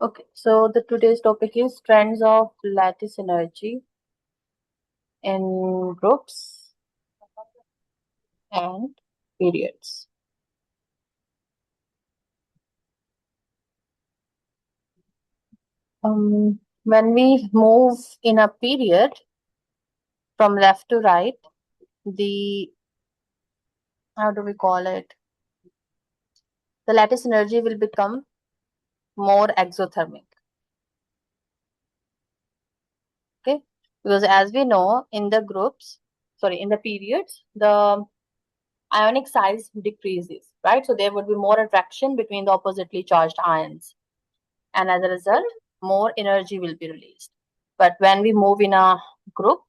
Okay, so the today's topic is trends of lattice energy in groups and periods. When we move in a period from left to right, the how do we call it? The lattice energy will become more exothermic. Okay, because as we know in the groups, in the periods, the ionic size decreases, right? So there would be more attraction between the oppositely charged ions, and as a result, more energy will be released. But when we move in a group,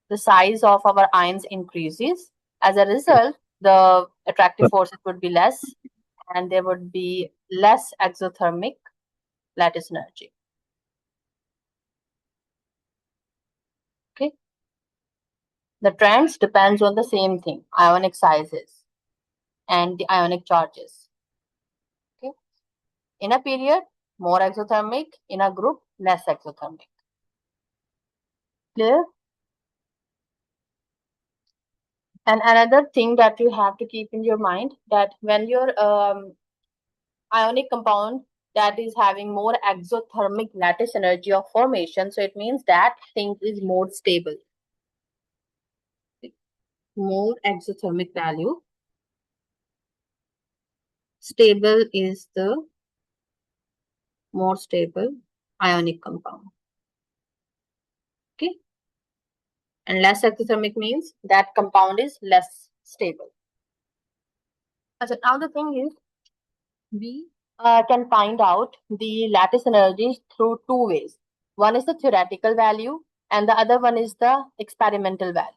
the size of our ions increases. As a result, the attractive forces would be less, and there would be less exothermic lattice energy. Okay. The trends depends on the same thing, ionic sizes and the ionic charges. Okay. In a period, more exothermic. In a group, less exothermic. Clear? And another thing that you have to keep in your mind, that when your ionic compound that is having more exothermic lattice energy of formation, so it means that thing is more stable. More exothermic value. Stable is the more stable ionic compound. Okay. And less exothermic means that compound is less stable. So now the thing is, we can find out the lattice energies through two ways. One is the theoretical value and the other one is the experimental value.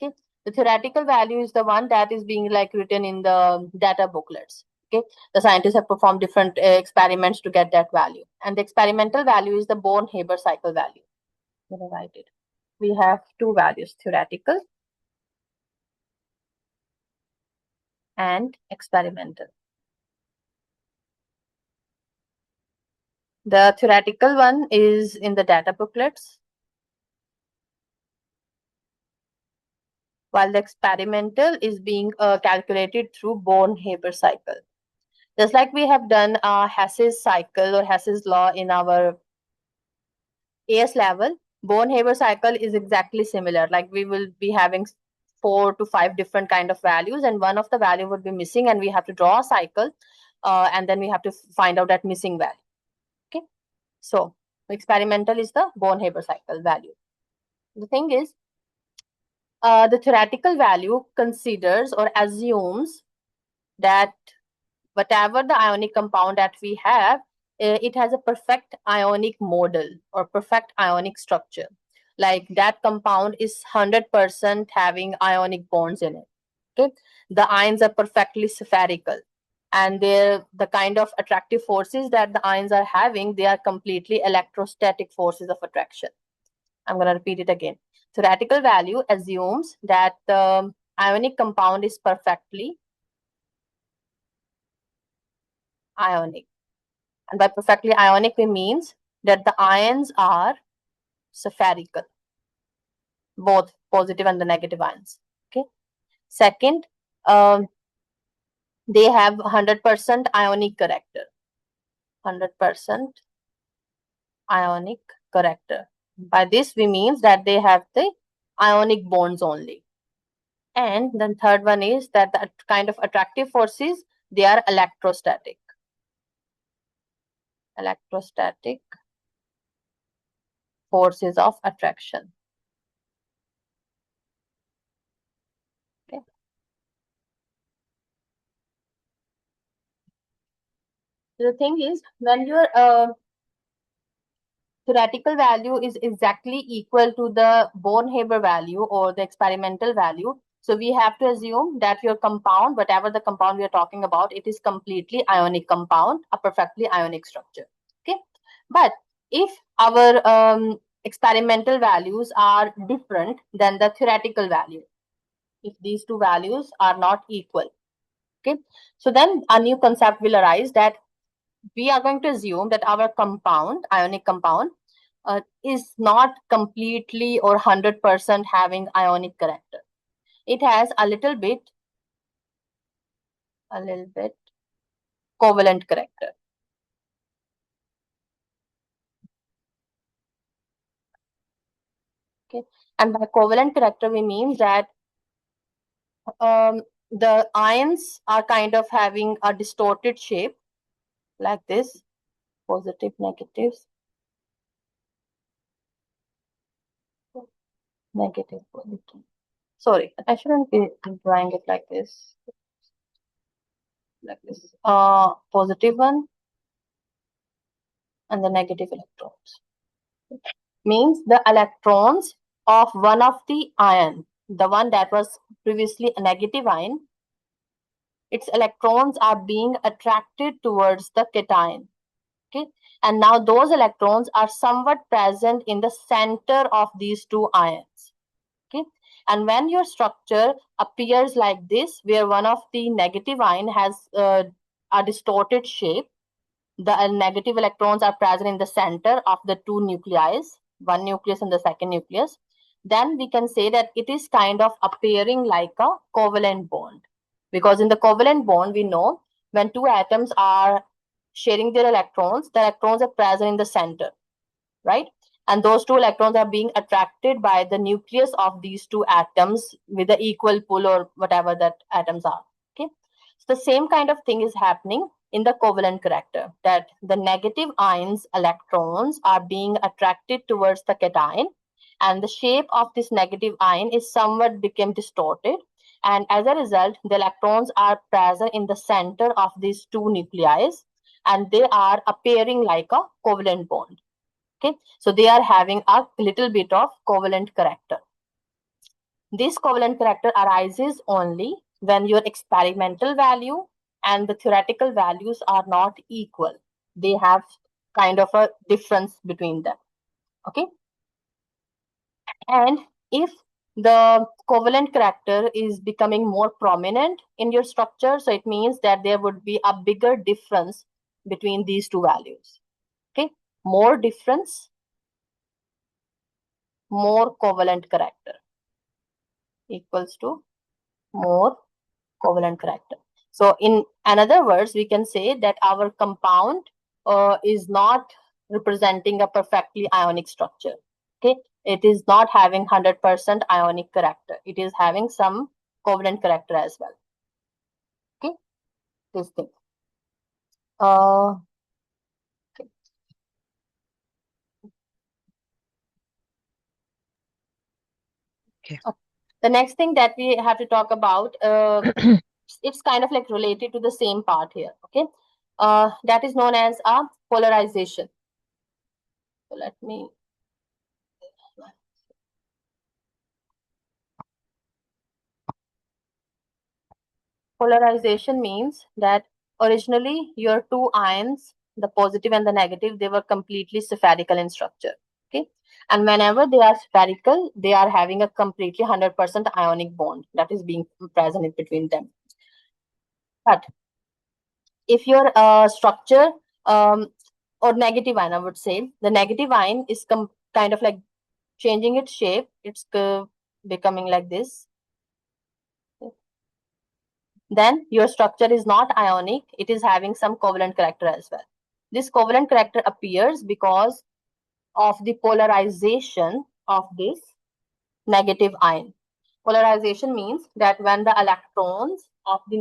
Okay, the theoretical value is the one that is being like written in the data booklets. Okay, the scientists have performed different experiments to get that value, and the experimental value is the Born-Haber cycle value. I'm gonna write it. We have two values, theoretical and experimental. The theoretical one is in the data booklets, while the experimental is being calculated through Born-Haber cycle. Just like we have done Hess's cycle or Hess's law in our AS level, Born-Haber cycle is exactly similar. Like we will be having 4 to 5 different kind of values, and one of the value would be missing, and we have to draw a cycle, and then we have to find out that missing value. Okay, so experimental is the Born-Haber cycle value. The thing is, the theoretical value considers or assumes that whatever the ionic compound that we have, it has a perfect ionic model or perfect ionic structure. Like that compound is 100% having ionic bonds in it. Okay, the ions are perfectly spherical, and the kind of attractive forces that the ions are having, they are completely electrostatic forces of attraction. I'm going to repeat it again. Theoretical value assumes that the ionic compound is perfectly ionic. And by perfectly ionic, we means that the ions are spherical, both positive and the negative ions. Okay. Second, they have 100% ionic character. 100% ionic character. By this, we means that they have the ionic bonds only. And then third one is that the kind of attractive forces, they are electrostatic. Electrostatic forces of attraction. Okay. So the thing is, when your theoretical value is exactly equal to the Born-Haber value or the experimental value, so we have to assume that your compound, whatever the compound we are talking about, it is completely ionic compound, a perfectly ionic structure. Okay, but if our experimental values are different than the theoretical value, if these two values are not equal, okay, so then a new concept will arise that we are going to assume that our compound, ionic compound, is not completely or 100% having ionic character. It has a little bit covalent character. Okay, and by covalent character we mean that the ions are kind of having a distorted shape like this, positive, negatives, negative, positive. Sorry, I shouldn't be drawing it like this. Like this. Positive one and the negative electrons. Means the electrons of one of the ion, the one that was previously a negative ion, its electrons are being attracted towards the cation. Okay, and now those electrons are somewhat present in the center of these two ions. Okay, and when your structure appears like this, where one of the negative ion has a distorted shape, the negative electrons are present in the center of the two nuclei, one nucleus and the second nucleus, then we can say that it is kind of appearing like a covalent bond. Because in the covalent bond, we know when two atoms are sharing their electrons, the electrons are present in the center, right? And those two electrons are being attracted by the nucleus of these two atoms with the equal pull or whatever that atoms are. Okay, so the same kind of thing is happening in the covalent character, that the negative ions electrons are being attracted towards the cation, and the shape of this negative ion is somewhat become distorted, and as a result the electrons are present in the center of these two nuclei, and they are appearing like a covalent bond. Okay, so they are having a little bit of covalent character. This covalent character arises only when your experimental value and the theoretical values are not equal. They have kind of a difference between them. Okay, and if the covalent character is becoming more prominent in your structure, so it means that there would be a bigger difference between these two values. Okay, more difference, more covalent character equals to more covalent character. So in another words, we can say that our compound is not representing a perfectly ionic structure. Okay, it is not having 100% ionic character. It is having some covalent character as well. Okay, this thing. Okay. Okay. The next thing that we have to talk about, it's kind of like related to the same part here. Okay, that is known as a polarization. So let me. Polarization means that originally your two ions, the positive and the negative, they were completely spherical in structure. Okay, and whenever they are spherical, they are having a completely 100% ionic bond that is being present in between them. But if your structure or negative ion, I would say the negative ion is kind of like changing its shape. It's becoming like this. Then your structure is not ionic. It is having some covalent character as well. This covalent character appears because of the polarization of this negative ion. Polarization means that when the electrons of the